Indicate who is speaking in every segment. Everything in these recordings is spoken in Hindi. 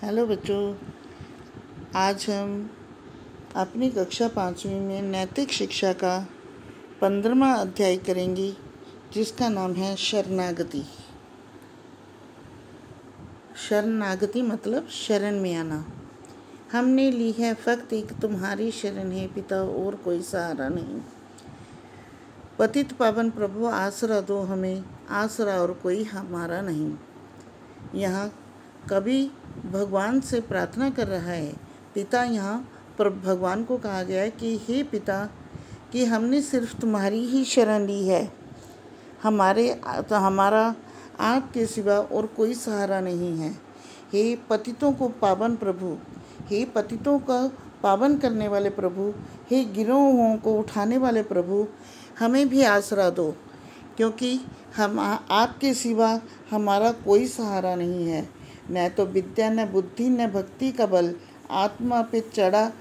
Speaker 1: हेलो बच्चों, आज हम अपनी कक्षा 5वीं में नैतिक शिक्षा का 15वां अध्याय करेंगे, जिसका नाम है शरणागति। शरणागति मतलब शरण में आना। हमने ली है फक्त एक तुम्हारी शरण है पिता, और कोई सहारा नहीं। पतित पावन प्रभु आसरा दो हमें, आसरा और कोई हमारा नहीं। यहाँ कवि भगवान से प्रार्थना कर रहा है। पिता, यहाँ पर भगवान को कहा गया है कि हे पिता, कि हमने सिर्फ तुम्हारी ही शरण ली है। हमारा आपके सिवा और कोई सहारा नहीं है। हे पतितों को पावन प्रभु, हे पतितों का पावन करने वाले प्रभु, हे गिरोहों को उठाने वाले प्रभु, हमें भी आसरा दो, क्योंकि हम आपके सिवा हमारा कोई सहारा नहीं है। न तो विद्या, न बुद्धि, न भक्ति का बल, आत्मा पे चढ़ा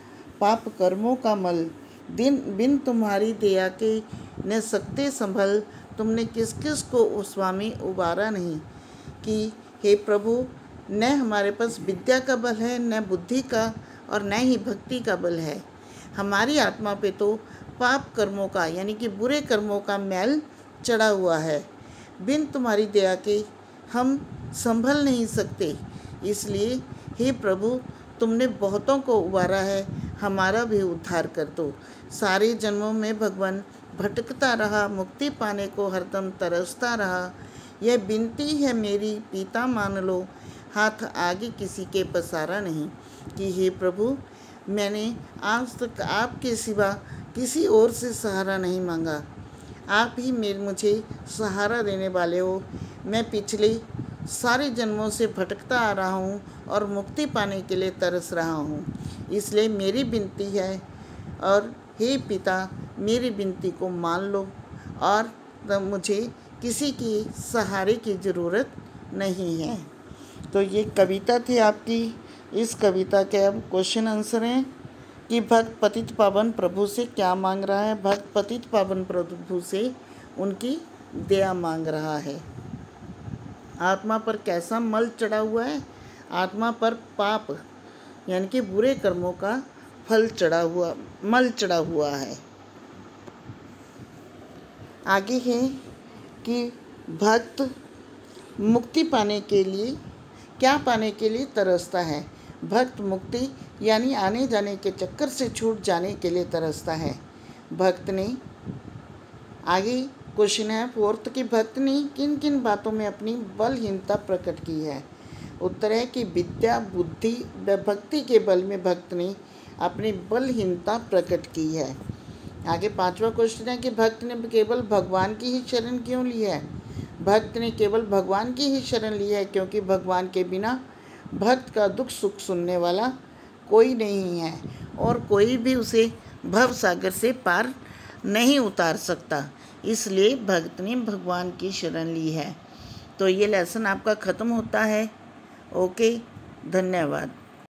Speaker 1: पाप कर्मों का मल। बिन तुम्हारी दया के न सकते संभल, तुमने किस किस को स्वामी उबारा नहीं। कि हे प्रभु, न हमारे पास विद्या का बल है, न बुद्धि का, और न ही भक्ति का बल है। हमारी आत्मा पे तो पाप कर्मों का यानी कि बुरे कर्मों का मैल चढ़ा हुआ है। बिन तुम्हारी दया के हम संभल नहीं सकते। इसलिए हे प्रभु, तुमने बहुतों को उबारा है, हमारा भी उद्धार कर दो। सारे जन्मों में भगवान भटकता रहा, मुक्ति पाने को हरदम तरसता रहा। यह विनती है मेरी, पिता मान लो, हाथ आगे किसी के पसारा नहीं। कि हे प्रभु, मैंने आज तक आपके सिवा किसी और से सहारा नहीं मांगा। आप ही मुझे सहारा देने वाले हो। मैं पिछले सारे जन्मों से भटकता आ रहा हूँ और मुक्ति पाने के लिए तरस रहा हूँ। इसलिए मेरी विनती है, और हे पिता, मेरी विनती को मान लो, और मुझे किसी की सहारे की ज़रूरत नहीं है। तो ये कविता थी आपकी। इस कविता के अब क्वेश्चन आंसर हैं कि भक्त पतित पावन प्रभु से क्या मांग रहा है। भक्त पतित पावन प्रभु से उनकी दया मांग रहा है। आत्मा पर कैसा मल चढ़ा हुआ है? आत्मा पर पाप यानी कि बुरे कर्मों का मल चढ़ा हुआ है। आगे है कि भक्त मुक्ति पाने के लिए पाने के लिए तरसता है। भक्त मुक्ति यानी आने जाने के चक्कर से छूट जाने के लिए तरसता है। भक्त ने आगे क्वेश्चन है 4th कि भक्त ने किन किन बातों में अपनी बलहीनता प्रकट की है। उत्तर है कि विद्या, बुद्धि व भक्ति के बल में भक्त ने अपनी बलहीनता प्रकट की है। आगे 5वां क्वेश्चन है कि भक्त ने केवल भगवान की ही शरण क्यों ली है। भक्त ने केवल भगवान की ही शरण ली है, क्योंकि भगवान के बिना भक्त का दुख सुख सुनने वाला कोई नहीं है, और कोई भी उसे भव सागर से पार नहीं उतार सकता। इसलिए भक्त ने भगवान की शरण ली है। तो ये लेसन आपका ख़त्म होता है। ओके, धन्यवाद।